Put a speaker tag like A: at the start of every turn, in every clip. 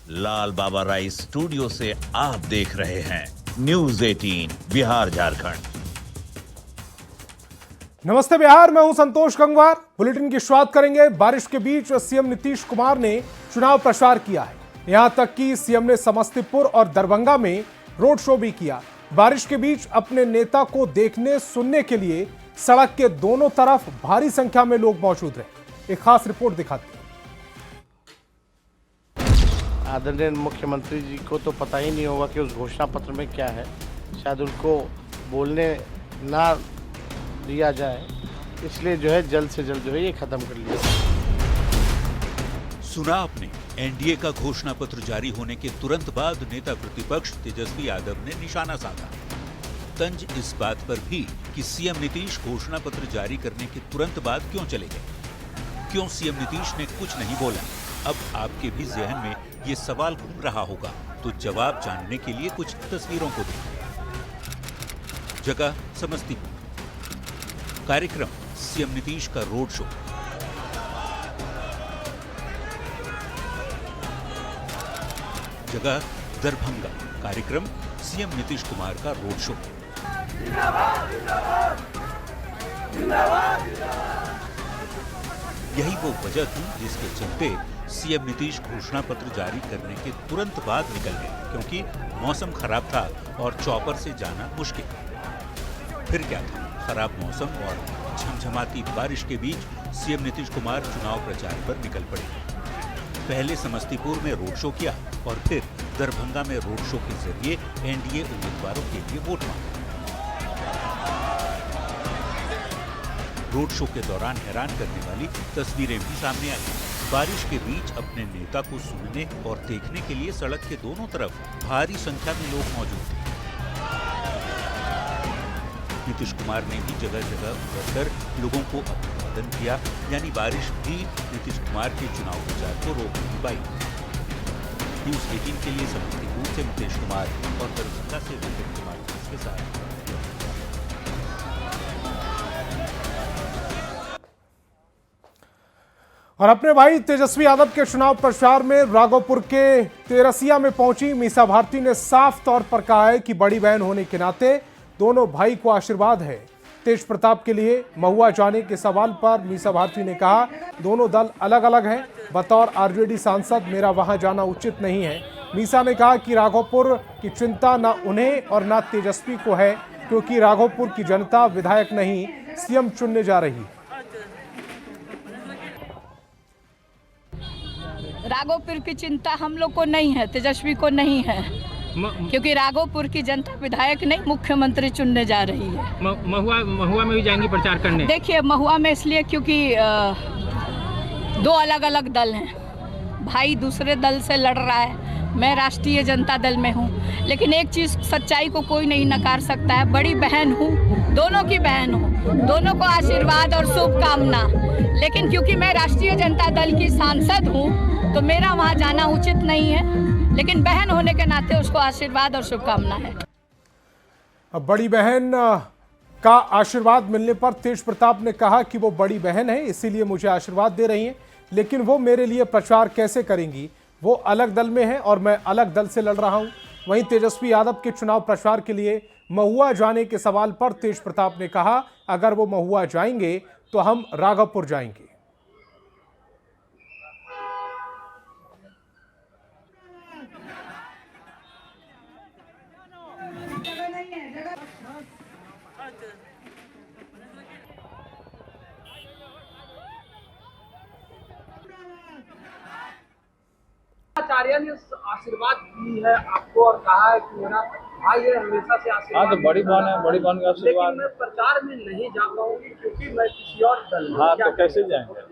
A: लाल बाबा राय studio से आप देख रहे हैं न्यूज 18 बिहार झारखंड।
B: नमस्ते बिहार, मैं हूं संतोष गंगवार। बुलेटिन की शुरुआत करेंगे। बारिश के बीच सीएम नीतीश कुमार ने चुनाव प्रचार किया है। यहां तक कि सीएम ने समस्तीपुर और दरभंगा में रोड शो भी किया। बारिश के बीच अपने नेता को देखने सुनने के लिए सड़क के दोनों तरफ भारी संख्या में लोग मौजूद रहे। एक खास रिपोर्ट दिखाती है।
C: आदरणीय मुख्यमंत्री जी को तो पता ही नहीं होगा कि उस घोषणा पत्र में क्या है। शायद उनको बोलने ना दिया जाए, इसलिए जो है जल्द से जल्द जो है ये खत्म कर लिया।
D: सुना आपने, एनडीए का घोषणा पत्र जारी होने के तुरंत बाद नेता प्रतिपक्ष तेजस्वी यादव ने निशाना साधा। तंज इस बात पर भी कि सीएम नीतीश घोषणा पत्र जारी करने के तुरंत बाद क्यों चले गए। क्यों सीएम नीतीश ने कुछ नहीं बोला। अब आपके भी जहन में ये सवाल घूम रहा होगा, तो जवाब जानने के लिए कुछ तस्वीरों को देखें। जगह समस्तीपुर, कार्यक्रम सीएम नीतीश का रोड शो। जगह दरभंगा, कार्यक्रम सीएम नीतीश कुमार का रोड शो। यही वो वजह थी जिसके चलते सीएम नीतीश घोषणा पत्र जारी करने के तुरंत बाद निकल गए, क्योंकि मौसम खराब था और चॉपर से जाना मुश्किल। फिर क्या था, खराब मौसम और झमझमाती बारिश के बीच सीएम नीतीश कुमार चुनाव प्रचार पर निकल पड़े। पहले समस्तीपुर में रोड शो किया और फिर दरभंगा में रोड शो के जरिए एनडीए उम्मीदवारों के लिए वोट मांगा। रोड शो के दौरान हैरान करने वाली तस्वीरें भी सामने आई। बारिश के बीच अपने नेता को सुनने और देखने के लिए सड़क के दोनों तरफ भारी संख्या में लोग मौजूद थे। न्नीतीश कुमार ने भी जगह जगह उतरकर लोगों को अभिवादन किया, यानी बारिश भी नीतीश कुमार के चुनाव प्रचार को रोक नहीं पाई। न्यूज 18 के लिए समस्तीपुर से मुकेश कुमार और दरभंगा से विपिन कुमार के साथ।
B: और अपने भाई तेजस्वी यादव के चुनाव प्रचार में राघोपुर के तेरसिया में पहुंची मीसा भारती ने साफ तौर पर कहा है कि बड़ी बहन होने के नाते दोनों भाई को आशीर्वाद है। तेज प्रताप के लिए महुआ जाने के सवाल पर मीसा भारती ने कहा, दोनों दल अलग अलग हैं। बतौर आरजेडी सांसद मेरा वहां जाना उचित नहीं है। मीसा ने कहा कि राघोपुर की चिंता न उन्हें और न तेजस्वी को है, क्योंकि राघोपुर की जनता विधायक नहीं सीएम चुनने जा रही है।
E: राघोपुर की चिंता हम लोग को नहीं है, तेजस्वी को नहीं है, क्योंकि राघोपुर की जनता विधायक नहीं मुख्यमंत्री चुनने जा रही है।
F: महुआ में भी जाएंगी प्रचार करने।
E: देखिए, महुआ में इसलिए क्योंकि दो अलग अलग दल हैं। भाई दूसरे दल से लड़ रहा है, मैं राष्ट्रीय जनता दल में हूँ। लेकिन एक चीज़ सच्चाई को कोई नहीं नकार सकता है, बड़ी बहन हूँ, दोनों की बहन हूँ, दोनों को आशीर्वाद और शुभकामना। लेकिन क्योंकि मैं राष्ट्रीय जनता दल की सांसद हूँ तो मेरा वहाँ जाना उचित नहीं है, लेकिन बहन होने के नाते उसको आशीर्वाद और शुभकामना है।
B: अब बड़ी बहन का आशीर्वाद मिलने पर तेज प्रताप ने कहा कि वो बड़ी बहन है, इसीलिए मुझे आशीर्वाद दे रही हैं, लेकिन वो मेरे लिए प्रचार कैसे करेंगी। वो अलग दल में है और मैं अलग दल से लड़ रहा हूं। वहीं तेजस्वी यादव के चुनाव प्रचार के लिए महुआ जाने के सवाल पर तेज प्रताप ने कहा, अगर वो महुआ जाएंगे तो हम राघोपुर जाएंगे।
G: आचार्य ने आशीर्वाद दी है आपको और कहा है कि मेरा भाई है, हमेशा से आशीर्वाद।
F: हाँ, तो बड़ी बहन है, बड़ी बहन का आशीर्वाद।
G: लेकिन मैं प्रचार में नहीं जा पाऊंगी क्योंकि मैं किसी और दल में।
F: हाँ, तो कैसे जाएंगे?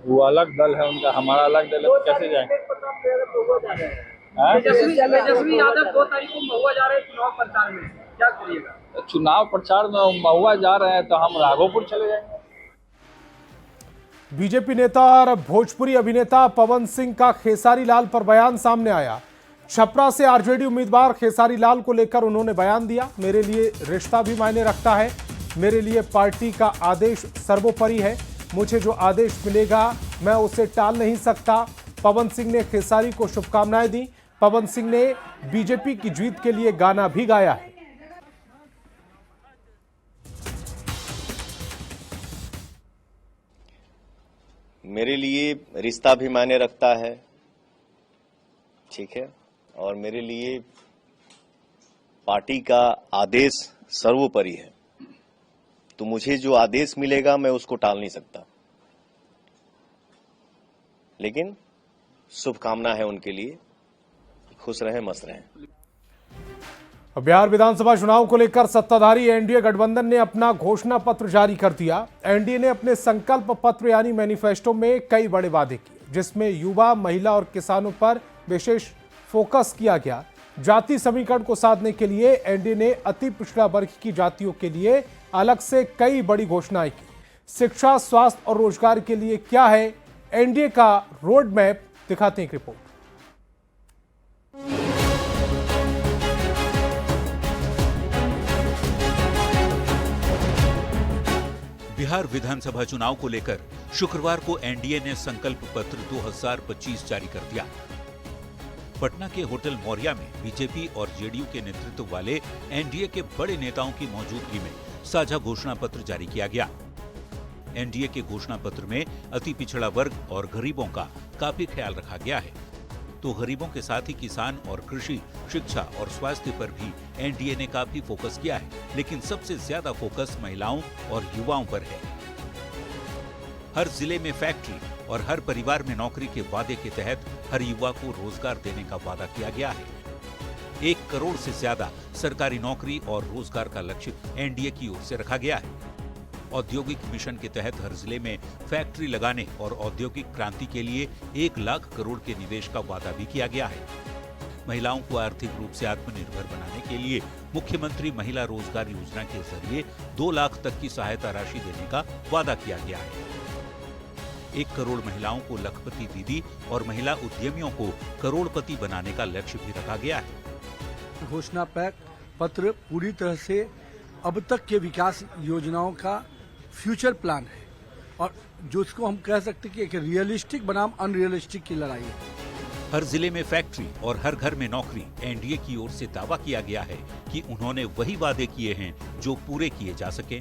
F: वो अलग दल है उनका, हमारा अलग दल है, तो कैसे जाएंगे?
G: तेजस्वी यादव 2 तारीख को महुआ जा रहे हैं चुनाव प्रचार में, क्या करिएगा?
F: चुनाव प्रचार में महुआ जा रहे हैं तो हम राघोपुर चले जाएंगे।
B: बीजेपी नेता और भोजपुरी अभिनेता पवन सिंह का खेसारी लाल पर बयान सामने आया। छपरा से आरजेडी उम्मीदवार खेसारी लाल को लेकर उन्होंने बयान दिया, मेरे लिए रिश्ता भी मायने रखता है, मेरे लिए पार्टी का आदेश सर्वोपरि है, मुझे जो आदेश मिलेगा मैं उसे टाल नहीं सकता। पवन सिंह ने खेसारी को शुभकामनाएं दी। पवन सिंह ने बीजेपी की जीत के लिए गाना भी गाया है।
H: मेरे लिए रिश्ता भी मायने रखता है, ठीक है, और मेरे लिए पार्टी का आदेश सर्वोपरि है। तो मुझे जो आदेश मिलेगा मैं उसको टाल नहीं सकता, लेकिन शुभकामना है उनके लिए, खुश रहें, मस्त रहें।
B: बिहार विधानसभा चुनाव को लेकर सत्ताधारी एनडीए गठबंधन ने अपना घोषणा पत्र जारी कर दिया। एनडीए ने अपने संकल्प पत्र यानी मैनिफेस्टो में कई बड़े वादे किए, जिसमें युवा, महिला और किसानों पर विशेष फोकस किया गया। जाति समीकरण को साधने के लिए एनडीए ने अति पिछड़ा वर्ग की जातियों के लिए अलग से कई बड़ी घोषणाएं की। शिक्षा, स्वास्थ्य और रोजगार के लिए क्या है एनडीए का रोड मैप, दिखाते हैं एक रिपोर्ट।
D: बिहार विधानसभा चुनाव को लेकर शुक्रवार को एनडीए ने संकल्प पत्र 2025 जारी कर दिया। पटना के होटल मौर्या में बीजेपी और जेडीयू के नेतृत्व वाले एनडीए के बड़े नेताओं की मौजूदगी में साझा घोषणा पत्र जारी किया गया। एनडीए के घोषणा पत्र में अति पिछड़ा वर्ग और गरीबों का काफी ख्याल रखा गया है। तो गरीबों के साथ ही किसान और कृषि, शिक्षा और स्वास्थ्य पर भी एनडीए ने काफी फोकस किया है, लेकिन सबसे ज्यादा फोकस महिलाओं और युवाओं पर है। हर जिले में फैक्ट्री और हर परिवार में नौकरी के वादे के तहत हर युवा को रोजगार देने का वादा किया गया है। 1 करोड़ से ज्यादा सरकारी नौकरी और रोजगार का लक्ष्य एनडीए की ओर से रखा गया है। औद्योगिक मिशन के तहत हर जिले में फैक्ट्री लगाने और औद्योगिक क्रांति के लिए 1 लाख करोड़ के निवेश का वादा भी किया गया है। महिलाओं को आर्थिक रूप से आत्मनिर्भर बनाने के लिए मुख्यमंत्री महिला रोजगार योजना के जरिए 2 लाख तक की सहायता राशि देने का वादा किया गया है। 1 करोड़ महिलाओं को लखपति दीदी और महिला उद्यमियों को करोड़पति बनाने का लक्ष्य भी रखा गया है।
I: घोषणा पत्र पूरी तरह से अब तक के विकास योजनाओं का फ्यूचर प्लान है, और जो इसको हम कह सकते हैं कि एक रियलिस्टिक बनाम अनरियलिस्टिक की लड़ाई है।
D: हर जिले में फैक्ट्री और हर घर में नौकरी, एनडीए की ओर से दावा किया गया है कि उन्होंने वही वादे किए हैं जो पूरे किए जा सके।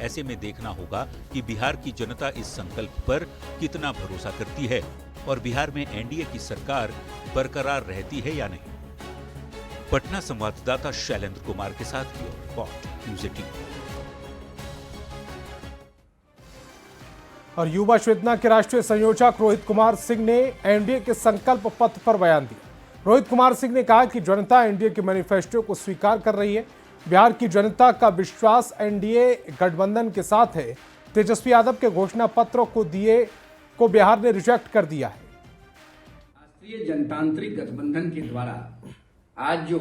D: ऐसे में देखना होगा कि बिहार की जनता इस संकल्प पर कितना भरोसा करती है और बिहार में एनडीए की सरकार बरकरार रहती है या नहीं। पटना संवाददाता शैलेंद्र कुमार के साथ की रिपोर्ट, न्यूज़ 18।
B: और युवा चेतना के राष्ट्रीय संयोजक रोहित कुमार सिंह ने एनडीए के संकल्प पत्र पर बयान दिया। रोहित कुमार सिंह ने कहा कि जनता एनडीए के मैनिफेस्टो को स्वीकार कर रही है। बिहार की जनता का विश्वास एनडीए गठबंधन के साथ है। तेजस्वी यादव के घोषणा पत्रों को बिहार ने रिजेक्ट कर दिया है।
J: राष्ट्रीय जनतांत्रिक गठबंधन के द्वारा आज जो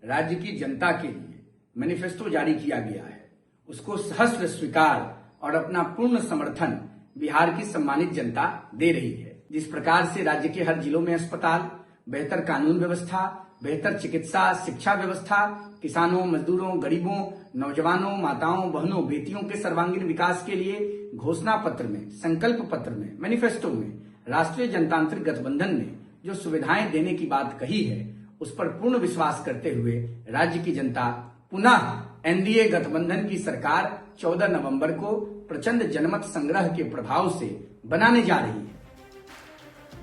J: राज्य की जनता के लिए मैनिफेस्टो जारी किया गया है, उसको सहर्ष स्वीकार और अपना पूर्ण समर्थन बिहार की सम्मानित जनता दे रही है। जिस प्रकार से राज्य के हर जिलों में अस्पताल, बेहतर कानून व्यवस्था, बेहतर चिकित्सा, शिक्षा व्यवस्था, किसानों, मजदूरों, गरीबों, नौजवानों, माताओं, बहनों, बेटियों के सर्वांगीण विकास के लिए घोषणा पत्र में, संकल्प पत्र में, मैनिफेस्टो में राष्ट्रीय जनतांत्रिक गठबंधन ने जो सुविधाएं देने की बात कही है, उस पर पूर्ण विश्वास करते हुए राज्य की जनता पुनः एनडीए गठबंधन की सरकार 14 नवंबर को प्रचंड जनमत संग्रह के प्रभाव से बनाने जा रही है।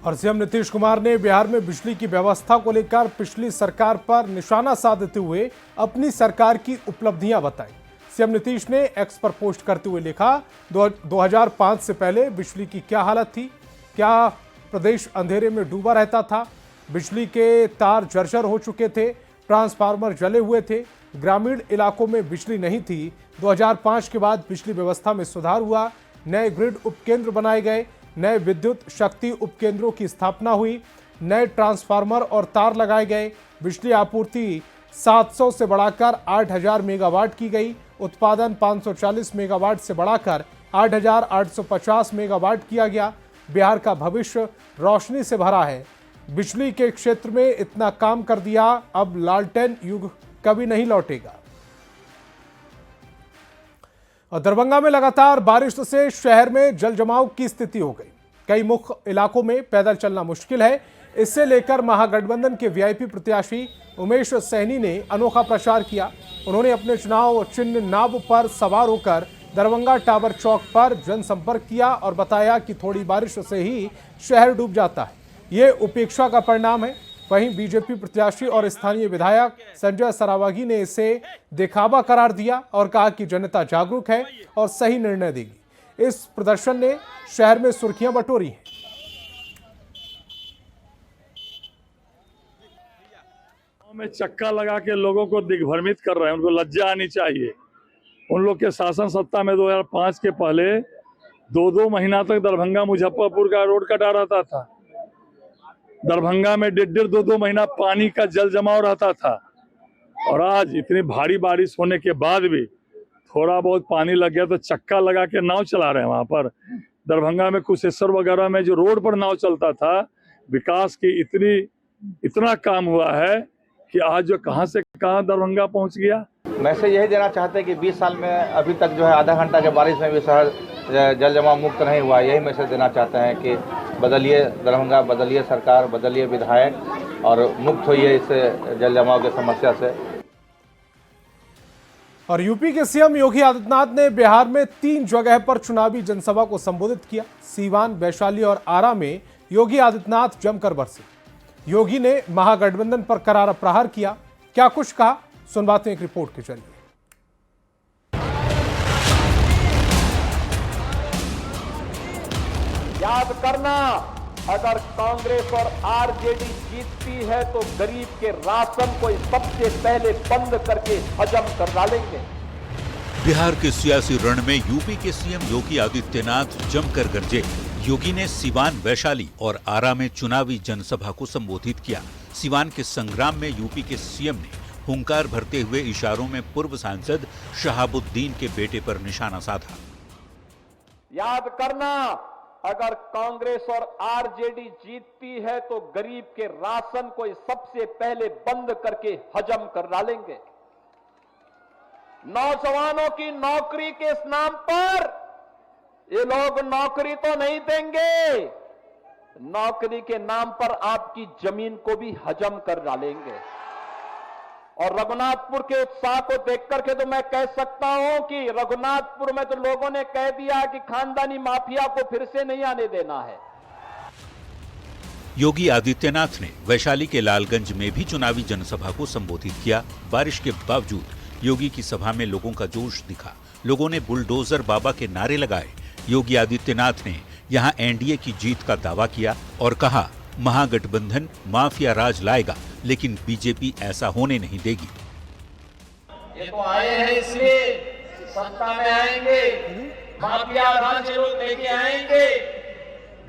B: और सीएम नीतीश कुमार ने बिहार में बिजली की व्यवस्था को लेकर पिछली सरकार पर निशाना साधते हुए अपनी सरकार की उपलब्धियां बताई। सीएम नीतीश ने एक्स पर पोस्ट करते हुए लिखा, 2005 से पहले बिजली की क्या हालत थी, क्या प्रदेश अंधेरे में डूबा रहता था, बिजली के तार जर्जर हो चुके थे, ट्रांसफार्मर जले हुए थे, ग्रामीण इलाकों में बिजली नहीं थी। 2005 के बाद बिजली व्यवस्था में सुधार हुआ, नए ग्रिड उपकेंद्र बनाए गए, नए विद्युत शक्ति उपकेंद्रों की स्थापना हुई, नए ट्रांसफार्मर और तार लगाए गए, बिजली आपूर्ति 700 से बढ़ाकर 8000 मेगावाट की गई, उत्पादन 540 मेगावाट से बढ़ाकर 8850 मेगावाट किया गया। बिहार का भविष्य रोशनी से भरा है। बिजली के क्षेत्र में इतना काम कर दिया, अब लालटेन युग कभी नहीं लौटेगा। और दरभंगा में लगातार बारिश से शहर में जल जमाव की स्थिति हो गई। कई मुख्य इलाकों में पैदल चलना मुश्किल है। इससे लेकर महागठबंधन के वीआईपी प्रत्याशी उमेश सैनी ने अनोखा प्रचार किया। उन्होंने अपने चुनाव चिन्ह नाव पर सवार होकर दरभंगा टावर चौक पर जनसंपर्क किया और बताया कि थोड़ी बारिश से ही शहर डूब जाता है, ये उपेक्षा का परिणाम है। वहीं बीजेपी प्रत्याशी और स्थानीय विधायक संजय सरावगी ने इसे दिखावा करार दिया और कहा कि जनता जागरूक है और सही निर्णय देगी। इस प्रदर्शन ने शहर में सुर्खियां बटोरी हैं।
F: में चक्का लगा के लोगों को दिग्भ्रमित कर रहे हैं, उनको लज्जा आनी चाहिए। उन लोग के शासन सत्ता में 2005 के पहले 2-2 महीना तक दरभंगा मुजफ्फरपुर का रोड कटा रहता था। दरभंगा में 1.5-2 महीना पानी का जल जमाव रहता था और आज इतनी भारी बारिश होने के बाद भी थोड़ा बहुत पानी लग गया तो चक्का लगा के नाव चला रहे हैं। वहां पर दरभंगा में कुशेश्वर वगैरह में जो रोड पर नाव चलता था, विकास की इतना काम हुआ है कि आज जो कहां से कहां दरभंगा पहुंच गया।
K: मैसेज यही देना चाहते हैं कि 20 साल में अभी तक जो है आधा घंटा के बारिश में भी शहर जल जमाव मुक्त नहीं हुआ। यही मैसेज देना चाहते हैं कि बदलिए दरभंगा, बदलिए सरकार, बदलिए विधायक और मुक्त होइए इस जल जमाव की समस्या से।
B: और यूपी के सीएम योगी आदित्यनाथ ने बिहार में 3 जगह पर चुनावी जनसभा को संबोधित किया। सीवान, वैशाली और आरा में योगी आदित्यनाथ जमकर बरसे। योगी ने महागठबंधन पर करारा प्रहार किया। क्या कुछ कहा, सुनवाते हैं एक रिपोर्ट के जरिए।
L: याद करना, अगर कांग्रेस और आरजेडी जीतती है तो गरीब के राशन को सबसे पहले बंद करके हजम कर डालेंगे।
D: बिहार के सियासी रण में यूपी के सीएम योगी आदित्यनाथ जमकर गरजे। योगी ने सिवान, वैशाली और आरा में चुनावी जनसभा को संबोधित किया। सिवान के संग्राम में यूपी के सीएम ने हुंकार भरते हुए इशारों में पूर्व सांसद शहाबुद्दीन के बेटे पर निशाना साधा।
L: याद करना, अगर कांग्रेस और आरजेडी जीतती है तो गरीब के राशन को सबसे पहले बंद करके हजम कर डालेंगे। नौजवानों की नौकरी के नाम पर ये लोग नौकरी तो नहीं देंगे, नौकरी के नाम पर आपकी जमीन को भी हजम कर डालेंगे। और रघुनाथपुर के उत्साह को देख करके तो मैं कह सकता हूं कि रघुनाथपुर में तो लोगों ने कह दिया कि खानदानी माफिया को फिर से नहीं आने देना है।
D: योगी आदित्यनाथ ने वैशाली के लालगंज में भी चुनावी जनसभा को संबोधित किया। बारिश के बावजूद योगी की सभा में लोगों का जोश दिखा। लोगों ने बुलडोजर बाबा के नारे लगाए। योगी आदित्यनाथ ने यहां एनडीए की जीत का दावा किया और कहा, महागठबंधन माफिया राज लाएगा, लेकिन बीजेपी ऐसा होने नहीं देगी।
L: ये तो आए हैं इसलिए सत्ता में आएंगे, माफिया राज लोग लेके आएंगे,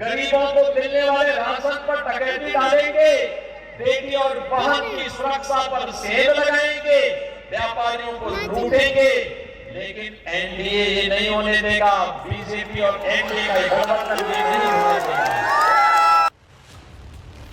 L: गरीबों को मिलने वाले राशन पर डकैती डालेंगे, बेटी और बहन की सुरक्षा पर सेल लगाएंगे, व्यापारियों को लूटेंगे, लेकिन एनडीए ये नहीं होने देगा। बीजेपी और एनडीए का गठबंधन ये नहीं होने देगा।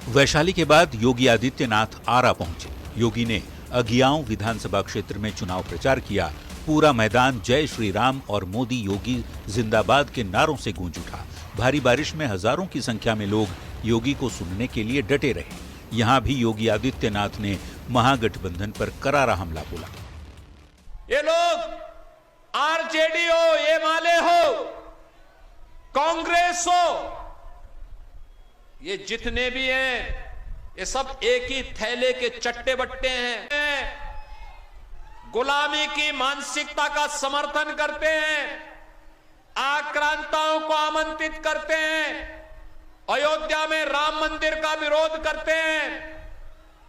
D: वैशाली के बाद योगी आदित्यनाथ आरा पहुंचे। योगी ने अगियाओं विधानसभा क्षेत्र में चुनाव प्रचार किया। पूरा मैदान जय श्री राम और मोदी योगी जिंदाबाद के नारों से गूंज उठा। भारी बारिश में हजारों की संख्या में लोग योगी को सुनने के लिए डटे रहे। यहां भी योगी आदित्यनाथ ने महागठबंधन पर करारा हमला बोला।
L: ये लोग आरजेडी हो, ये माले हो, कांग्रेस हो, ये जितने भी हैं ये सब एक ही थैले के चट्टे बट्टे हैं। गुलामी की मानसिकता का समर्थन करते हैं, आक्रांताओं को आमंत्रित करते हैं, अयोध्या में राम मंदिर का विरोध करते हैं,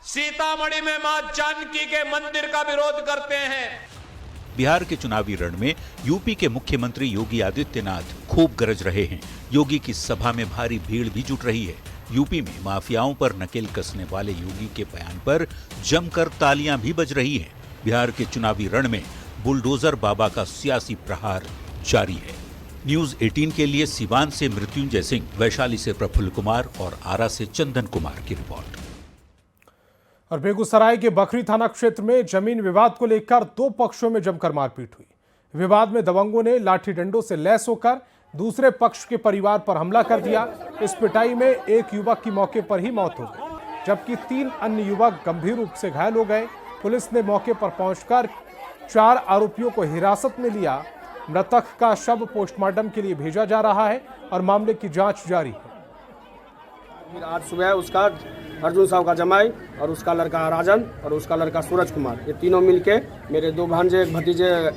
L: सीतामढ़ी में मां जानकी के मंदिर का विरोध करते हैं।
D: बिहार के चुनावी रण में यूपी के मुख्यमंत्री योगी आदित्यनाथ खूब गरज रहे हैं। योगी की सभा में भारी भीड़ भी जुट रही है। यूपी में माफियाओं पर नकेल कसने वाले योगी के बयान पर जमकर तालियां भी बज रही हैं। बिहार के चुनावी रण में बुलडोजर बाबा का सियासी प्रहार जारी है। न्यूज 18 के लिए सिवान से मृत्युंजय सिंह, वैशाली से प्रफुल्ल कुमार और आरा से चंदन कुमार की रिपोर्ट।
B: और बेगूसराय के बखरी थाना क्षेत्र में जमीन विवाद को लेकर 2 पक्षों में जमकर मारपीट हुई। विवाद में दबंगों ने लाठी डंडों से लैस होकर दूसरे पक्ष के परिवार पर हमला कर दिया। इस पिटाई में एक युवक की मौके पर ही मौत हो गई, जबकि 3 अन्य युवक गंभीर रूप से घायल हो गए। पुलिस ने मौके पर पहुंचकर 4 आरोपियों को हिरासत में लिया। मृतक का शव पोस्टमार्टम के लिए भेजा जा रहा है और मामले की जांच जारी है।
M: आज सुबह उसका अर्जुन साहब का जमाई और उसका लड़का राजन और उसका लड़का सूरज कुमार, ये तीनों मिलके मेरे 2 भांजे एक भतीजे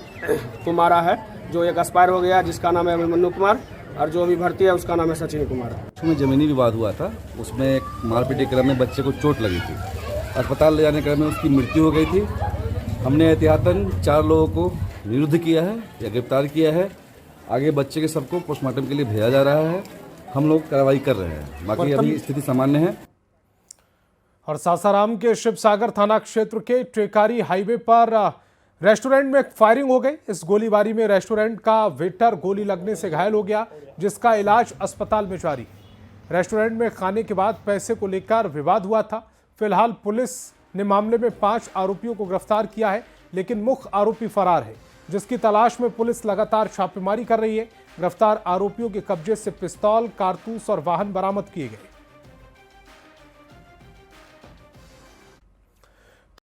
M: को मारा है। जो एक एक्सपायर हो गया जिसका नाम है मन्नू कुमार और जो अभी भर्ती है उसका नाम है सचिन कुमार।
N: उसमें जमीनी विवाद हुआ था, उसमें एक मारपीट के क्रम में बच्चे को चोट लगी थी। अस्पताल ले जाने के क्रम में उसकी मृत्यु हो गई थी। हमने एहतियातन 4 लोगों को निरुद्ध किया है या गिरफ्तार किया है। आगे बच्चे के सबको पोस्टमार्टम के लिए भेजा जा रहा है। हम लोग कार्रवाई कर रहे हैं, बाकी अभी स्थिति सामान्य है।
B: और सासाराम के शिवसागर थाना क्षेत्र के टेकारी हाईवे पर रेस्टोरेंट में फायरिंग हो गई। इस गोलीबारी में रेस्टोरेंट का वेटर गोली लगने से घायल हो गया, जिसका इलाज अस्पताल में जारी है। रेस्टोरेंट में खाने के बाद पैसे को लेकर विवाद हुआ था। फिलहाल पुलिस ने मामले में 5 आरोपियों को गिरफ्तार किया है, लेकिन मुख्य आरोपी फरार है, जिसकी तलाश में पुलिस लगातार छापेमारी कर रही है। गिरफ्तार आरोपियों के कब्जे से पिस्तौल, कारतूस और वाहन बरामद किए गए।